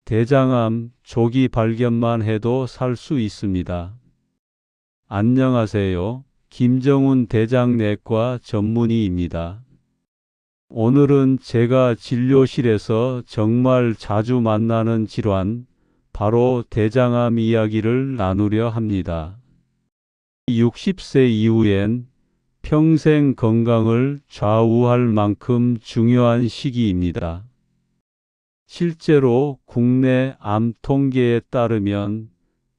대장암 조기 발견만 해도 살 수 있습니다. 안녕하세요. 김정훈 대장내과 전문의입니다. 오늘은 제가 진료실에서 정말 자주 만나는 질환, 바로 대장암 이야기를 나누려 합니다. 60세 이후엔 평생 건강을 좌우할 만큼 중요한 시기입니다. 실제로 국내 암 통계에 따르면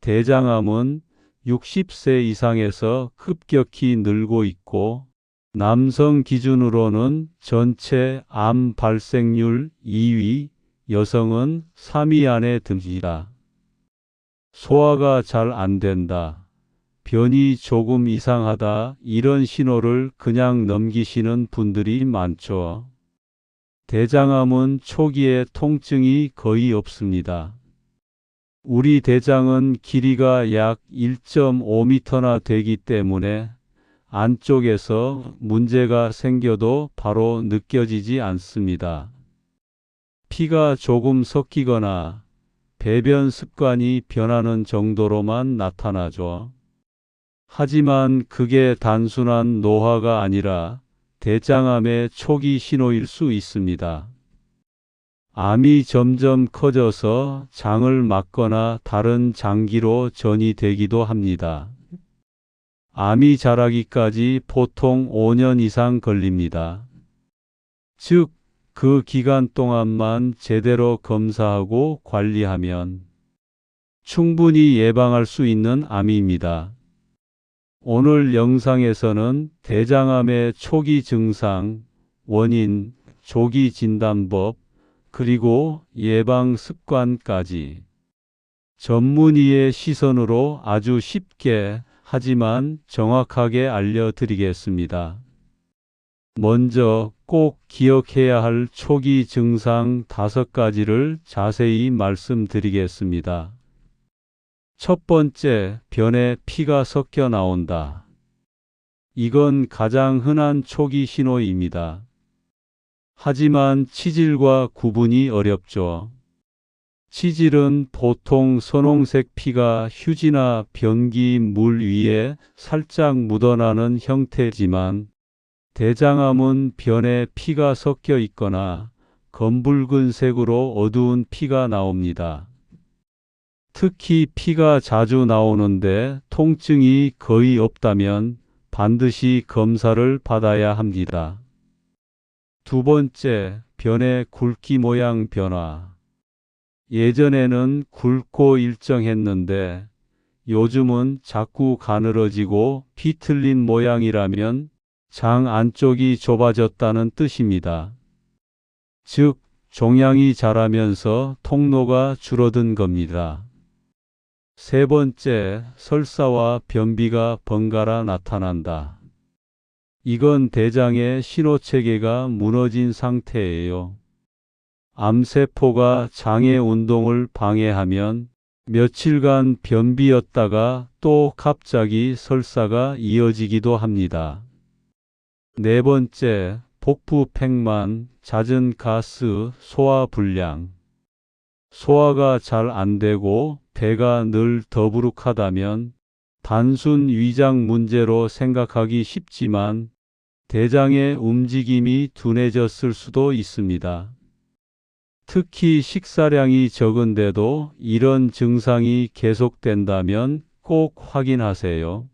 대장암은 60세 이상에서 급격히 늘고 있고, 남성 기준으로는 전체 암 발생률 2위, 여성은 3위 안에 듭니다. 소화가 잘 안 된다, 변이 조금 이상하다, 이런 신호를 그냥 넘기시는 분들이 많죠. 대장암은 초기에 통증이 거의 없습니다. 우리 대장은 길이가 약 1.5m나 되기 때문에 안쪽에서 문제가 생겨도 바로 느껴지지 않습니다. 피가 조금 섞이거나 배변 습관이 변하는 정도로만 나타나죠. 하지만 그게 단순한 노화가 아니라 대장암의 초기 신호일 수 있습니다. 암이 점점 커져서 장을 막거나 다른 장기로 전이되기도 합니다. 암이 자라기까지 보통 5년 이상 걸립니다. 즉, 그 기간 동안만 제대로 검사하고 관리하면 충분히 예방할 수 있는 암입니다. 오늘 영상에서는 대장암의 초기 증상, 원인, 조기 진단법, 그리고 예방 습관까지 전문의의 시선으로 아주 쉽게 하지만 정확하게 알려드리겠습니다. 먼저 꼭 기억해야 할 초기 증상 5가지를 자세히 말씀드리겠습니다. 첫 번째, 변에 피가 섞여 나온다. 이건 가장 흔한 초기 신호입니다. 하지만 치질과 구분이 어렵죠. 치질은 보통 선홍색 피가 휴지나 변기 물 위에 살짝 묻어나는 형태지만, 대장암은 변에 피가 섞여 있거나 검붉은색으로 어두운 피가 나옵니다. 특히 피가 자주 나오는데 통증이 거의 없다면 반드시 검사를 받아야 합니다. 두 번째, 변의 굵기 모양 변화. 예전에는 굵고 일정했는데 요즘은 자꾸 가늘어지고 비틀린 모양이라면 장 안쪽이 좁아졌다는 뜻입니다. 즉, 종양이 자라면서 통로가 줄어든 겁니다. 세 번째, 설사와 변비가 번갈아 나타난다. 이건 대장의 신호체계가 무너진 상태예요. 암세포가 장의 운동을 방해하면 며칠간 변비였다가 또 갑자기 설사가 이어지기도 합니다. 네 번째, 복부 팽만, 잦은 가스, 소화 불량. 소화가 잘 안 되고 배가 늘 더부룩하다면 단순 위장 문제로 생각하기 쉽지만 대장의 움직임이 둔해졌을 수도 있습니다. 특히 식사량이 적은데도 이런 증상이 계속된다면 꼭 확인하세요.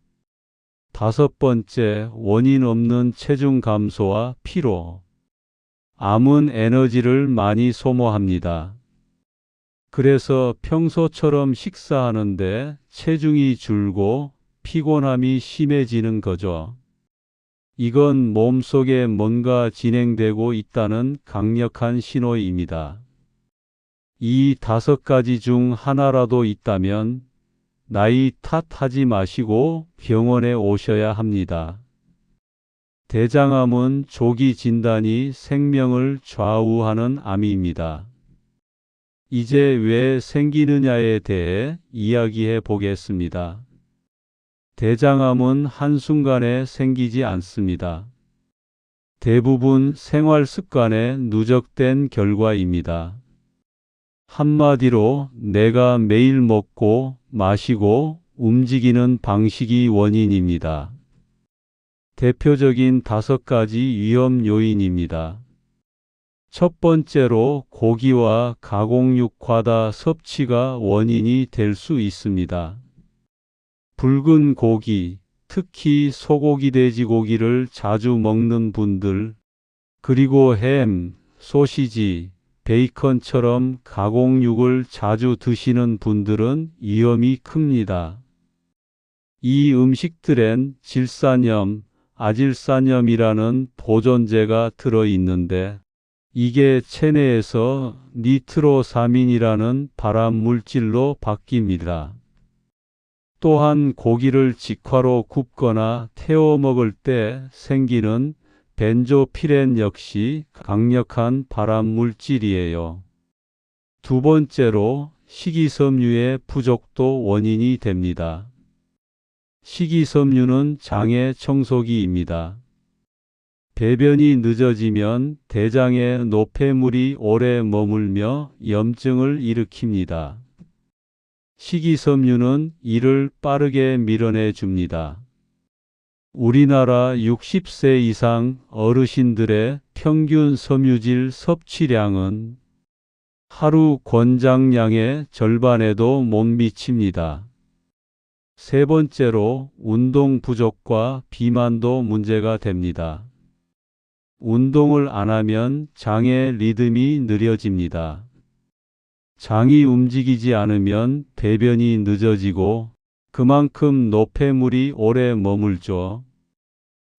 다섯 번째, 원인 없는 체중 감소와 피로. 암은 에너지를 많이 소모합니다. 그래서 평소처럼 식사하는데 체중이 줄고 피곤함이 심해지는 거죠. 이건 몸속에 뭔가 진행되고 있다는 강력한 신호입니다. 이 5가지 중 하나라도 있다면 나이 탓하지 마시고 병원에 오셔야 합니다. 대장암은 조기 진단이 생명을 좌우하는 암입니다. 이제 왜 생기느냐에 대해 이야기해 보겠습니다. 대장암은 한순간에 생기지 않습니다. 대부분 생활 습관에 누적된 결과입니다. 한마디로 내가 매일 먹고 마시고 움직이는 방식이 원인입니다. 대표적인 5가지 위험 요인입니다. 첫 번째로 고기와 가공육 과다 섭취가 원인이 될 수 있습니다. 붉은 고기, 특히 소고기, 돼지고기를 자주 먹는 분들, 그리고 햄, 소시지, 베이컨처럼 가공육을 자주 드시는 분들은 위험이 큽니다. 이 음식들엔 질산염, 아질산염이라는 보존제가 들어있는데 이게 체내에서 니트로사민이라는 발암물질로 바뀝니다. 또한 고기를 직화로 굽거나 태워 먹을 때 생기는 벤조피렌 역시 강력한 발암물질이에요. 두 번째로 식이섬유의 부족도 원인이 됩니다. 식이섬유는 장의 청소기입니다. 배변이 늦어지면 대장에 노폐물이 오래 머물며 염증을 일으킵니다. 식이섬유는 이를 빠르게 밀어내 줍니다. 우리나라 60세 이상 어르신들의 평균 섬유질 섭취량은 하루 권장량의 절반에도 못 미칩니다. 세 번째로 운동 부족과 비만도 문제가 됩니다. 운동을 안 하면 장의 리듬이 느려집니다. 장이 움직이지 않으면 배변이 늦어지고 그만큼 노폐물이 오래 머물죠.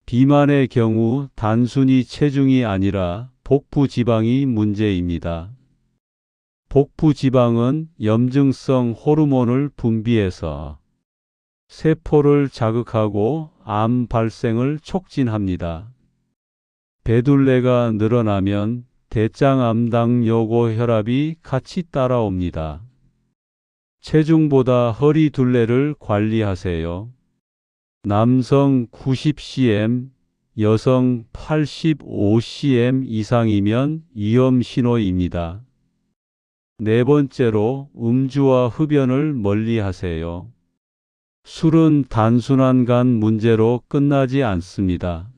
비만의 경우 단순히 체중이 아니라 복부 지방이 문제입니다. 복부 지방은 염증성 호르몬을 분비해서 세포를 자극하고 암 발생을 촉진합니다. 배둘레가 늘어나면 대장암당 요고혈압이 같이 따라옵니다. 체중보다 허리 둘레를 관리하세요. 남성 90cm, 여성 85cm 이상이면 위험 신호입니다. 네 번째로 음주와 흡연을 멀리하세요. 술은 단순한 간 문제로 끝나지 않습니다.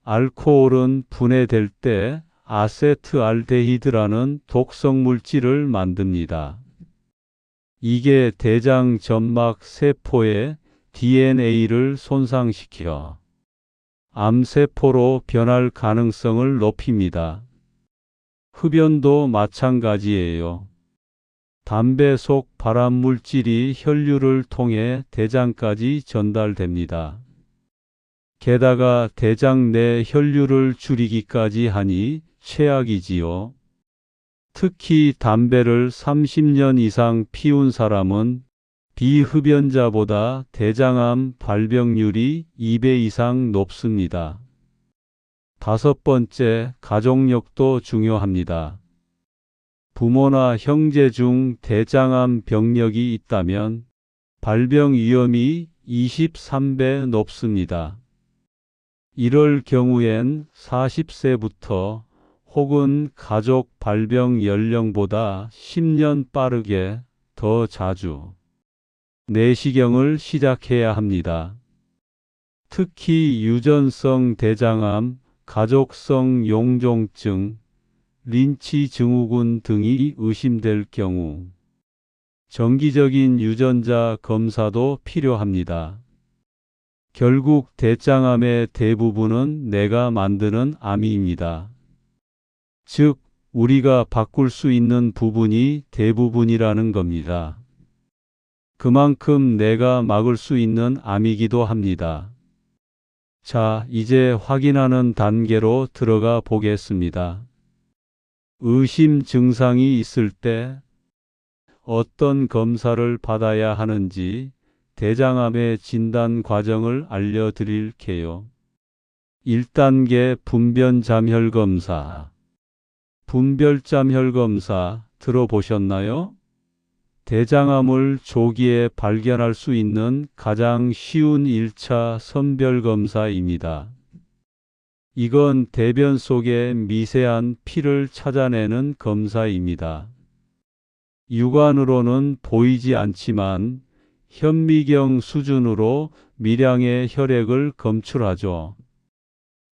알코올은 분해될 때 아세트알데히드라는 독성 물질을 만듭니다. 이게 대장 점막 세포의 DNA를 손상시켜 암세포로 변할 가능성을 높입니다. 흡연도 마찬가지예요. 담배 속 발암물질이 혈류를 통해 대장까지 전달됩니다. 게다가 대장 내 혈류를 줄이기까지 하니 최악이지요. 특히 담배를 30년 이상 피운 사람은 비흡연자보다 대장암 발병률이 2배 이상 높습니다. 다섯 번째, 가족력도 중요합니다. 부모나 형제 중 대장암 병력이 있다면 발병 위험이 23배 높습니다. 이럴 경우엔 40세부터 혹은 가족 발병 연령보다 10년 빠르게 더 자주 내시경을 시작해야 합니다. 특히 유전성 대장암, 가족성 용종증, 린치 증후군 등이 의심될 경우 정기적인 유전자 검사도 필요합니다. 결국 대장암의 대부분은 내가 만드는 암입니다. 즉, 우리가 바꿀 수 있는 부분이 대부분이라는 겁니다. 그만큼 내가 막을 수 있는 암이기도 합니다. 자, 이제 확인하는 단계로 들어가 보겠습니다. 의심 증상이 있을 때 어떤 검사를 받아야 하는지 대장암의 진단 과정을 알려드릴게요. 1단계 분변잠혈 검사. 분별잠혈 검사 들어보셨나요? 대장암을 조기에 발견할 수 있는 가장 쉬운 1차 선별 검사입니다. 이건 대변 속의 미세한 피를 찾아내는 검사입니다. 육안으로는 보이지 않지만 현미경 수준으로 미량의 혈액을 검출하죠.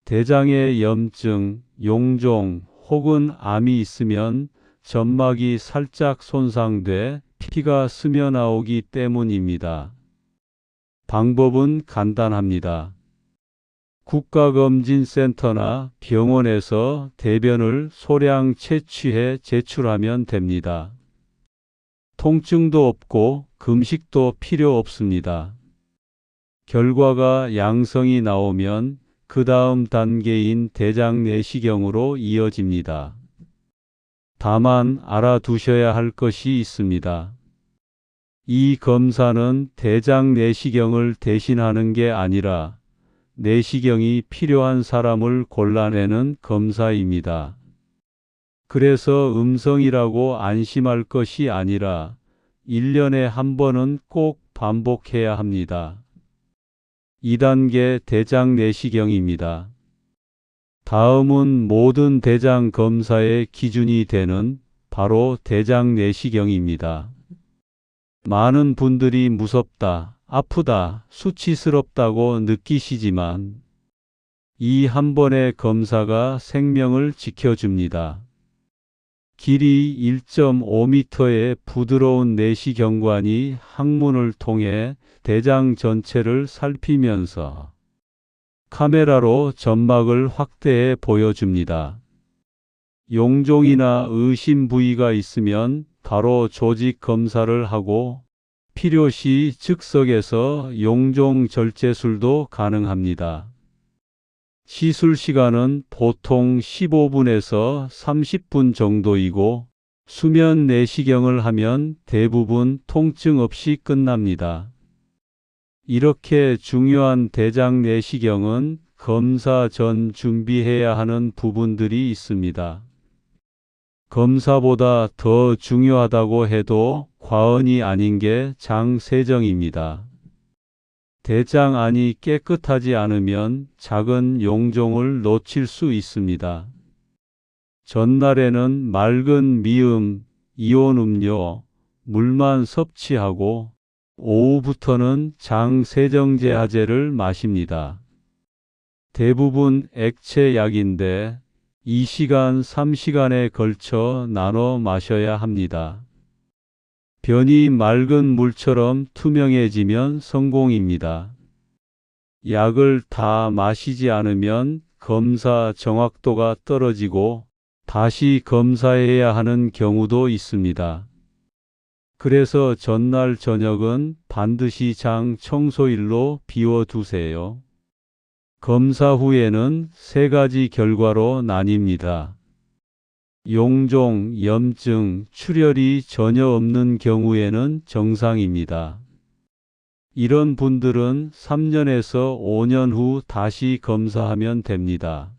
대장에 염증, 용종 혹은 암이 있으면 점막이 살짝 손상돼 피가 스며나오기 때문입니다. 방법은 간단합니다. 국가검진센터나 병원에서 대변을 소량 채취해 제출하면 됩니다. 통증도 없고 금식도 필요 없습니다. 결과가 양성이 나오면 그 다음 단계인 대장 내시경으로 이어집니다. 다만 알아두셔야 할 것이 있습니다. 이 검사는 대장 내시경을 대신하는 게 아니라 내시경이 필요한 사람을 골라내는 검사입니다. 그래서 음성이라고 안심할 것이 아니라 1년에 한 번은 꼭 반복해야 합니다. 2단계 대장 내시경입니다. 다음은 모든 대장 검사의 기준이 되는 바로 대장 내시경입니다. 많은 분들이 무섭다, 아프다, 수치스럽다고 느끼시지만 이 한 번의 검사가 생명을 지켜줍니다. 길이 1.5m의 부드러운 내시경관이 항문을 통해 대장 전체를 살피면서 카메라로 점막을 확대해 보여줍니다. 용종이나 의심 부위가 있으면 바로 조직 검사를 하고 필요시 즉석에서 용종 절제술도 가능합니다. 시술 시간은 보통 15분에서 30분 정도이고 수면 내시경을 하면 대부분 통증 없이 끝납니다. 이렇게 중요한 대장 내시경은 검사 전 준비해야 하는 부분들이 있습니다. 검사보다 더 중요하다고 해도 과언이 아닌 게 장세정입니다. 대장 안이 깨끗하지 않으면 작은 용종을 놓칠 수 있습니다. 전날에는 맑은 미음, 이온 음료, 물만 섭취하고 오후부터는 장세정제하제를 마십니다. 대부분 액체 약인데 2시간, 3시간에 걸쳐 나눠 마셔야 합니다. 변이 맑은 물처럼 투명해지면 성공입니다. 약을 다 마시지 않으면 검사 정확도가 떨어지고 다시 검사해야 하는 경우도 있습니다. 그래서 전날 저녁은 반드시 장 청소일로 비워두세요. 검사 후에는 3가지 결과로 나뉩니다. 용종, 염증, 출혈이 전혀 없는 경우에는 정상입니다. 이런 분들은 3년에서 5년 후 다시 검사하면 됩니다.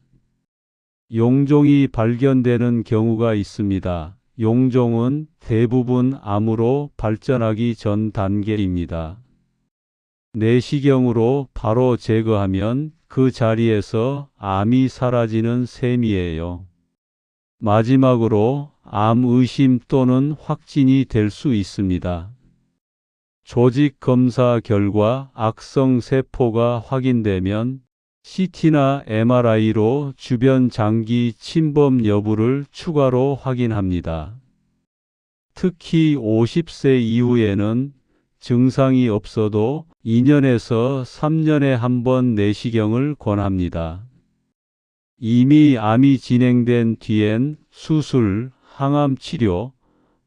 용종이 발견되는 경우가 있습니다. 용종은 대부분 암으로 발전하기 전 단계입니다. 내시경으로 바로 제거하면 그 자리에서 암이 사라지는 셈이에요. 마지막으로 암 의심 또는 확진이 될 수 있습니다. 조직 검사 결과 악성 세포가 확인되면 CT나 MRI로 주변 장기 침범 여부를 추가로 확인합니다. 특히 50세 이후에는 증상이 없어도 2년에서 3년에 한 번 내시경을 권합니다. 이미 암이 진행된 뒤엔 수술, 항암 치료,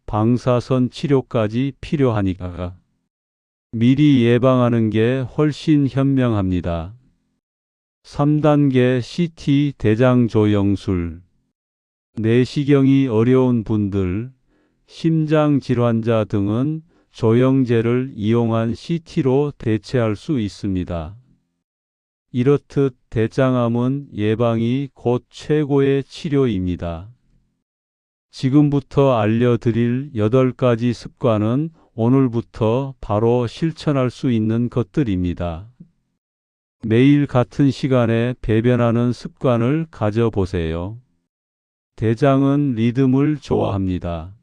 방사선 치료까지 필요하니까 미리 예방하는 게 훨씬 현명합니다. 3단계 CT 대장 조영술. 내시경이 어려운 분들, 심장 질환자 등은 조영제를 이용한 CT로 대체할 수 있습니다. 이렇듯 대장암은 예방이 곧 최고의 치료입니다. 지금부터 알려드릴 8가지 습관은 오늘부터 바로 실천할 수 있는 것들입니다. 매일 같은 시간에 배변하는 습관을 가져보세요. 대장은 리듬을 좋아합니다.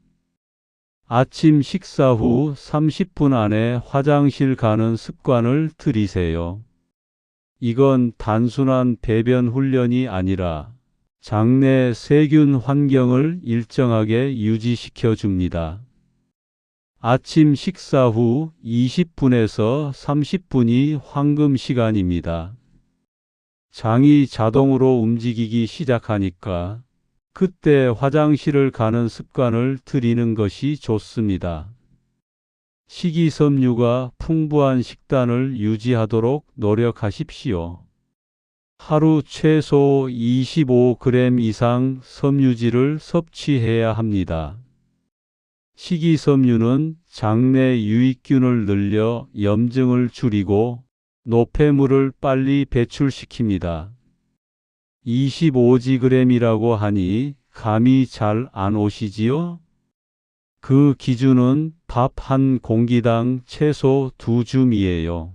아침 식사 후 30분 안에 화장실 가는 습관을 들이세요. 이건 단순한 배변 훈련이 아니라 장내 세균 환경을 일정하게 유지시켜 줍니다. 아침 식사 후 20분에서 30분이 황금 시간입니다. 장이 자동으로 움직이기 시작하니까 그때 화장실을 가는 습관을 들이는 것이 좋습니다. 식이섬유가 풍부한 식단을 유지하도록 노력하십시오. 하루 최소 25g 이상 섬유질을 섭취해야 합니다. 식이섬유는 장내 유익균을 늘려 염증을 줄이고 노폐물을 빨리 배출시킵니다. 25g이라고 하니 감이 잘 안 오시지요? 그 기준은 밥 한 공기당 채소 2줌이에요.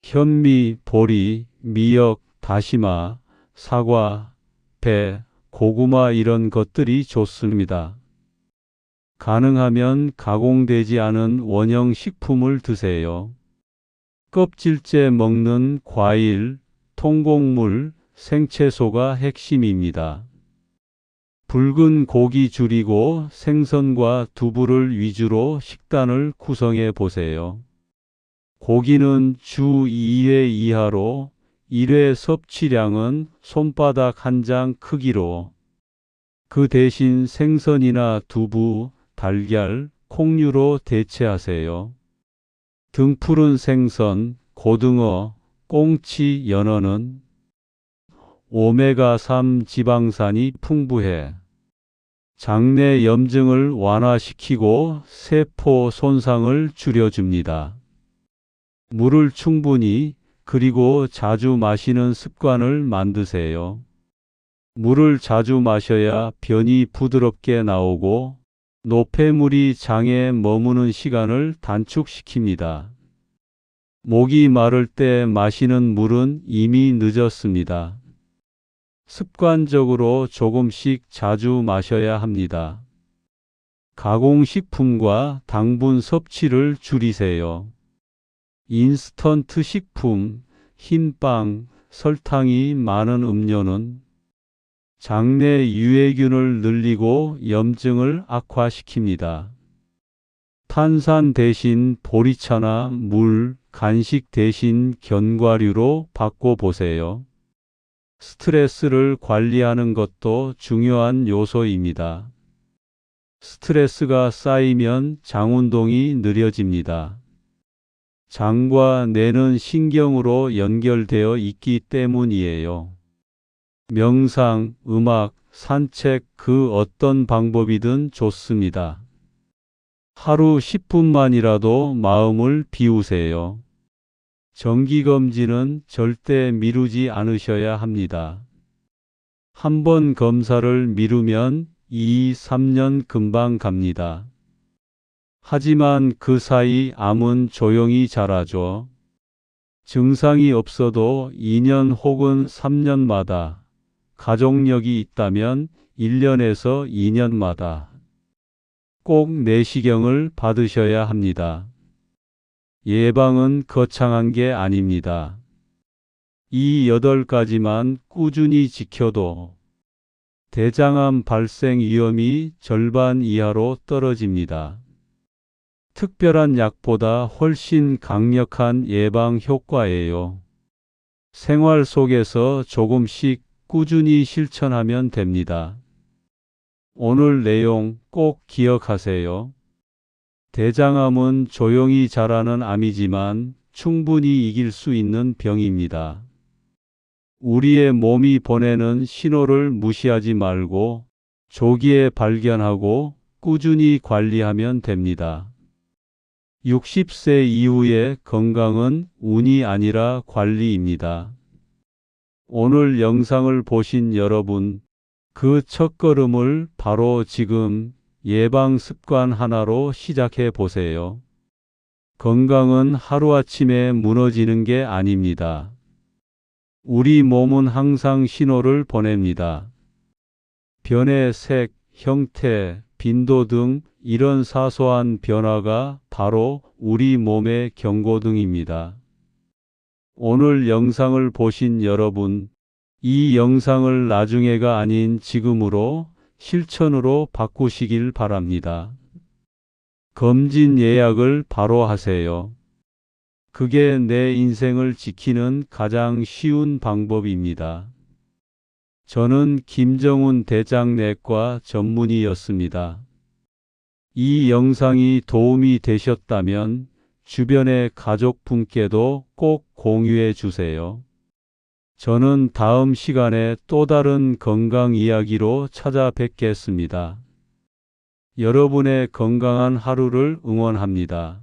현미, 보리, 미역, 다시마, 사과, 배, 고구마 이런 것들이 좋습니다. 가능하면 가공되지 않은 원형 식품을 드세요. 껍질째 먹는 과일, 통곡물, 생채소가 핵심입니다. 붉은 고기 줄이고 생선과 두부를 위주로 식단을 구성해 보세요. 고기는 주 2회 이하로 1회 섭취량은 손바닥 한 장 크기로 그 대신 생선이나 두부, 달걀, 콩류로 대체하세요. 등푸른 생선, 고등어, 꽁치, 연어는 오메가3 지방산이 풍부해 장내 염증을 완화시키고 세포 손상을 줄여줍니다. 물을 충분히 그리고 자주 마시는 습관을 만드세요. 물을 자주 마셔야 변이 부드럽게 나오고 노폐물이 장에 머무는 시간을 단축시킵니다. 목이 마를 때 마시는 물은 이미 늦었습니다. 습관적으로 조금씩 자주 마셔야 합니다. 가공식품과 당분 섭취를 줄이세요. 인스턴트 식품, 흰빵, 설탕이 많은 음료는 장내 유해균을 늘리고 염증을 악화시킵니다. 탄산 대신 보리차나 물, 간식 대신 견과류로 바꿔보세요. 스트레스를 관리하는 것도 중요한 요소입니다. 스트레스가 쌓이면 장 운동이 느려집니다. 장과 뇌는 신경으로 연결되어 있기 때문이에요. 명상, 음악, 산책 그 어떤 방법이든 좋습니다. 하루 10분만이라도 마음을 비우세요. 정기검진은 절대 미루지 않으셔야 합니다. 한 번 검사를 미루면 2, 3년 금방 갑니다. 하지만 그 사이 암은 조용히 자라죠. 증상이 없어도 2년 혹은 3년마다, 가족력이 있다면 1년에서 2년마다 꼭 내시경을 받으셔야 합니다. 예방은 거창한 게 아닙니다. 이 8가지만 꾸준히 지켜도 대장암 발생 위험이 절반 이하로 떨어집니다. 특별한 약보다 훨씬 강력한 예방 효과예요. 생활 속에서 조금씩 꾸준히 실천하면 됩니다. 오늘 내용 꼭 기억하세요. 대장암은 조용히 자라는 암이지만 충분히 이길 수 있는 병입니다. 우리의 몸이 보내는 신호를 무시하지 말고 조기에 발견하고 꾸준히 관리하면 됩니다. 60세 이후의 건강은 운이 아니라 관리입니다. 오늘 영상을 보신 여러분, 그 첫걸음을 바로 지금 예방 습관 하나로 시작해 보세요. 건강은 하루아침에 무너지는 게 아닙니다. 우리 몸은 항상 신호를 보냅니다. 변의 색, 형태, 빈도 등 이런 사소한 변화가 바로 우리 몸의 경고등입니다. 오늘 영상을 보신 여러분, 이 영상을 나중에가 아닌 지금으로 실천으로 바꾸시길 바랍니다. 검진 예약을 바로 하세요. 그게 내 인생을 지키는 가장 쉬운 방법입니다. 저는 김정훈 대장내과 전문의였습니다. 이 영상이 도움이 되셨다면 주변의 가족분께도 꼭 공유해 주세요. 저는 다음 시간에 또 다른 건강 이야기로 찾아뵙겠습니다. 여러분의 건강한 하루를 응원합니다.